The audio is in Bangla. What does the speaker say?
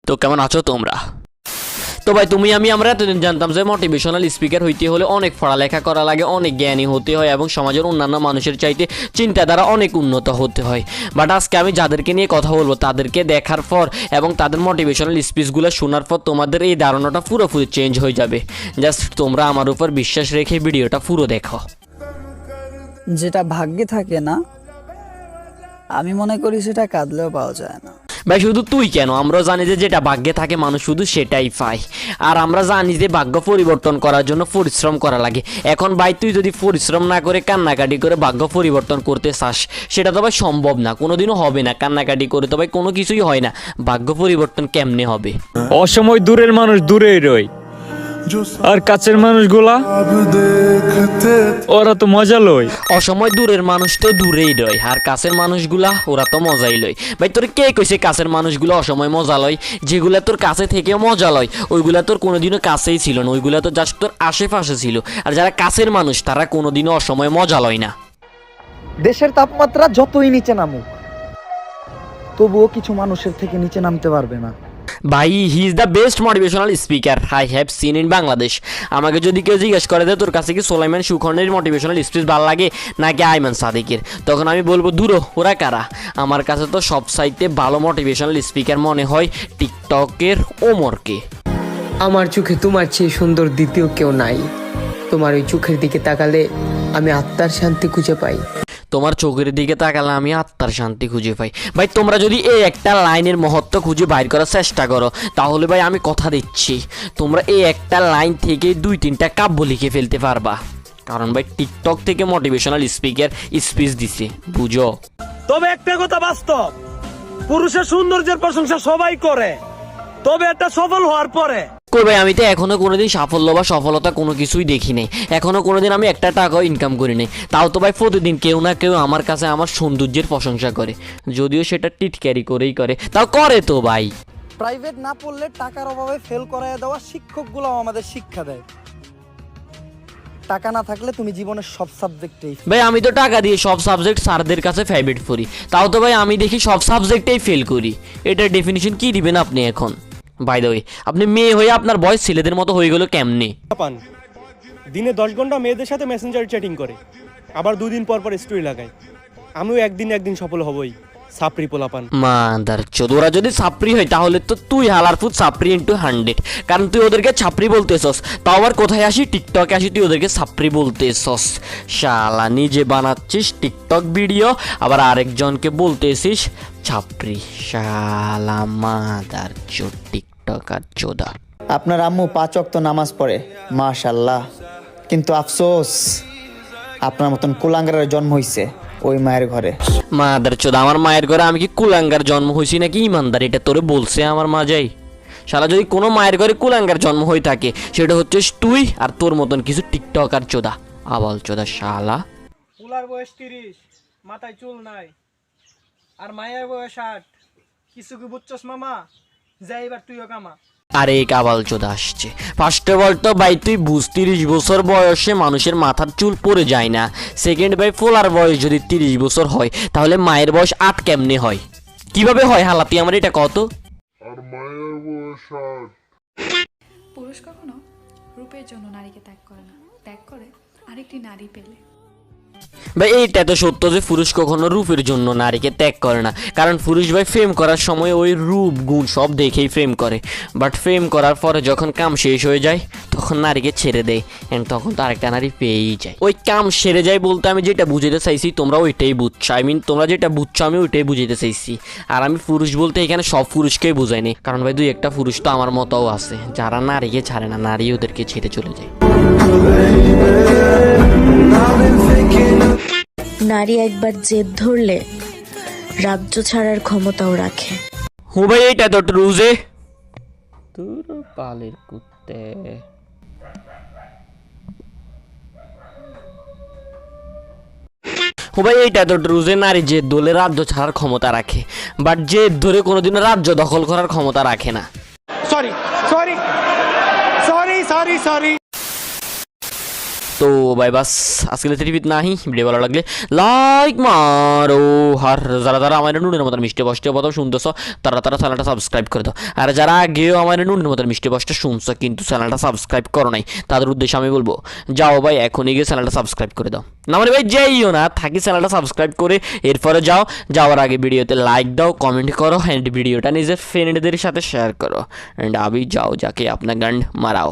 তো কেমন আছো তোমরা? তো ভাই আমরা এতদিন জানতাম যে মোটিভেশনাল স্পিকার হইতে হলে অনেক পড়ালেখা করা লাগে, অনেক জ্ঞানী হতে হয় এবং সমাজের অন্যান্য মানুষের চাইতে চিন্তাধারা অনেক উন্নত হতে হয়। বাট আজকে আমি যাদেরকে নিয়ে কথা বলবো তাদেরকে দেখার পর এবং তাদের মোটিভেশনাল স্পিচগুলো শোনার পর তোমাদের এই ধারণাটা পুরোপুরি চেঞ্জ হয়ে যাবে। জাস্ট তোমরা আমার উপর বিশ্বাস রেখে ভিডিওটা পুরো দেখো। যেটা ভাগ্যে থাকে না, আমি মনে করি সেটা কাঁদলেও পাওয়া যায় না। ভাই শুধু তুই কেন, আমরা জানি যে যেটা ভাগ্যে থাকে মানুষ শুধু সেটাই পায়। আর আমরা জানি যে ভাগ্য পরিবর্তন করার জন্য পরিশ্রম করা লাগে। এখন ভাই তুই যদি পরিশ্রম না করে কান্নাকাটি করে ভাগ্য পরিবর্তন করতে চাস, সেটা তো ভাই সম্ভব না, কোনোদিনও হবে না। কান্নাকাটি করে তো ভাই কোনো কিছুই হয় না। ভাগ্য পরিবর্তন কেমনে হবে? অসময় দূরের মানুষ দূরেই রয়, আর কাছের মানুষগুলা ওরা তো মজা লয়। অসময় দূরের মানুষ তো দূরেই রয়, আর কাছের মানুষগুলা ওরা তো মজাই লয়। ভাই তোর কে কইছে কাছের মানুষগুলো অসময় মজা লয়? যেগুলা তোর কাছে থেকেও মজা লয় ওইগুলা তোর কোনোদিনও কাছেই ছিল না, ওইগুলা তো জাস্ট তোর আশেপাশে ছিল। আর যারা কাছের মানুষ তারা কোনোদিনও অসময় মজা লয় না। দেশের তাপমাত্রা যতই নিচে নামুক, তবুও কিছু মানুষের থেকে নিচে নামতে পারবে না। ভাই he is the best motivational speaker I have seen in Bangladesh. আমাকে যদি কেউ জিজ্ঞেস করে যে তোর কাছে কি সোলাইমান সুখনের মোটিভেশনাল স্পিচ ভালো লাগে নাকি আইমান সাদিকের, তখন আমি বলবো দূর ওরা কারা। আমার কাছে তো সব সাইতে ভালো মোটিভেশনাল স্পিকার মনে হয় টিকটকের ওমরকে। আমার চোখে তোমার চেয়ে সুন্দর দ্বিতীয় কেউ নাই। তোমার ওই চোখের দিকে তাকালে আমি আত্মার শান্তি খুঁজে পাই। তোমার চোখের দিকে তাকালে আমি আত্মার শান্তি খুঁজে পাই। ভাই তোমরা যদি এই একটা লাইনের মহত্ব খুঁজে বাইর করার চেষ্টা করো, তাহলে ভাই আমি কথা দিচ্ছি তোমরা এই একটা লাইন থেকে 2-3টা কাব্য লিখে ফেলতে পারবা। কারণ ভাই টিকটক থেকে মোটিভেশনাল স্পিকার স্পিচ দিছে, বুঝো। তবে একটা কথা বাস্তব, পুরুষের সৌন্দর্যের প্রশংসা সবাই করে, তবে একটা সফল হওয়ার পরে। কই ভাই আমি তো এখনো কোনোদিন সাফল্য বা সফলতা কোনো কিছুই দেখি নাই, এখনো কোনোদিন আমি একটা টাকাও ইনকাম করি নাই। তাও তো ভাই প্রতিদিন কেউ না কেউ আমার কাছে আমার সৌন্দর্যের প্রশংসা করে, যদিও সেটা টিটকারি করেই করে, তাও করে তো ভাই। প্রাইভেট না পড়লে টাকার অভাবে ফেল করায় দেওয়া শিক্ষকগুলো আমাদের শিক্ষা দেয়। টাকা না থাকলে তুমি জীবনের সব সাবজেক্টেই। ভাই আমি তো টাকা দিয়ে সব সাবজেক্ট স্যারদের কাছে ফেভারিট করি, তাও তো ভাই আমি দেখি সব সাবজেক্টেই ফেল করি। এটার ডেফিনিশন কি দিবেন আপনি এখন? বাই দ্য ওয়ে, আপনি মেয়ে হয়ে আপনার বয়স ছেলেদের মতো হয়ে গেল কেমনে? দিনে 10 ঘন্টা মেয়েদের সাথে মেসেঞ্জার চ্যাটিং করে, আবার 2 দিন পর পর স্টোরি লাগায়। আমিও একদিন সফল হবই। সাপরি পোলাপান মাদার চোদ, ওরা যদি ছাপরি হয় তাহলে তো তুই হালারফুট ছাপরি ইন্টু 100, কারণ তুই ওদেরকে ছাপরি বলতেছস। তাও আবার কোথায় আসি, টিকটকে আসি তুই ওদেরকে ছাপরি বলতেছস। শালা নিজে বানাচ্ছিস টিকটক ভিডিও, আবার আরেকজনকে বলতেছিস ছাপরি। শালা মাদার চোদ টিকটকার চোদা। আপনার আম্মু 5 ওয়াক্ত নামাজ পড়ে, মাশাআল্লাহ, কিন্তু আফসোস আপনার মতন কুলাঙ্গারের জন্ম হইছে ওই মায়ের ঘরে। মাদার চোদ, আমার মায়ের ঘরে আমি কি কুলাঙ্গার জন্ম হয়েছি নাকি ইমানদার? এটা তোরে বলছে আমার মা যাই? শালা যদি কোনো মায়ের ঘরে কুলাঙ্গার জন্ম হয়ে থাকে সেটা হচ্ছে তুই আর তোর মতন কিছু টিকটকার চোদা, আবাল চোদা শালা। পুলার বয়স 30, মাথায় চুল নাই, আর মায়ের বয়স 60। কিছু কি বুঝছস মামা? যাই এবার তুইও কামা। আরে কাবাল চোদা আসছে। ফার্স্ট অফ অল তো ভাই তুই বুঝ, 30 বছর বয়সে মানুষের মাথার চুল পড়ে যায় না। সেকেন্ড ভাই ফোলার বয়স যদি 30 বছর হয় তাহলে মায়ের বয়স 8 কেমনে হয়? কিভাবে হয় হালাতি আমার এটা কত? পুরুষ কখনো রূপের জন্য নারীকে ত্যাগ করে না, ত্যাগ করে আরেকটি নারী পেলে। ভাই এইটা তো সত্য যে পুরুষ কখনো রূপের জন্য নারীকে ত্যাগ করে না, কারণ পুরুষ ভাই ফ্রেম করার সময় ওই রূপ গুণ সব দেখেই ফ্রেম করে। বাট ফ্রেম করার পরে যখন কাম শেষ হয়ে যায় তখন নারীকে ছেড়ে দেয়, এন্ড তখন তো আরেকটা নারী পেয়েই যায়। ওই কাম সেরে যায় বলতে আমি যেটা বুঝাতে চাইছি তোমরা ওইটাই বুঝছো, তোমরা যেটা বুঝছো আমি ওইটাই বুঝাতে চাইছি। আর আমি পুরুষ বলতে এখানে সব পুরুষকেই বুঝাইনি, কারণ ভাই 2-1টা পুরুষ তো আমার মতও আছে যারা নারীকে ছাড়ে না, নারী ওদেরকে ছেড়ে চলে যায়। নারী একবার জেদ ধরলে রাজ্য ছাড়ার ক্ষমতাও রাখে। হু ভাই এইটা তো রুজে তোর পালের কুত্তে। ও ভাই এইটা তো রুজে, নারী জেদ ধরলে রাজ্য ছাড়ার ক্ষমতা রাখে, বাট জেদ ধরে কোনোদিনও রাজ্য দখল করার ক্ষমতা রাখে না। তো ভাই বাস আজকে রিপিট নাহি ভিডিও ভালো লাগলে লাইক মারো, আর যারা যারা আমার নুনের মতো মিষ্টি বসতে প্রথম শুনতেছ তারা তারা চ্যানেলটা সাবস্ক্রাইব করে দাও, আর যারা আগেও আমার নুনের মতো মিষ্টি বসতে শুনছো কিন্তু চ্যানেলটা সাবস্ক্রাইব করো নাই তাদের উদ্দেশ্যে আমি বলবো যাও ভাই এখনই গিয়ে চ্যানেলটা সাবস্ক্রাইব করে দাও। না মানে ভাই যাইও না, থাকি চ্যানেলটা সাবস্ক্রাইব করে এরপরে যাও, যাওয়ার আগে ভিডিওতে লাইক দাও, কমেন্ট করো, অ্যান্ড ভিডিওটা নিজের ফ্রেন্ডদের সাথে শেয়ার করো, অ্যান্ড আবি যাও যাকে আপনার গান্ড মারাও।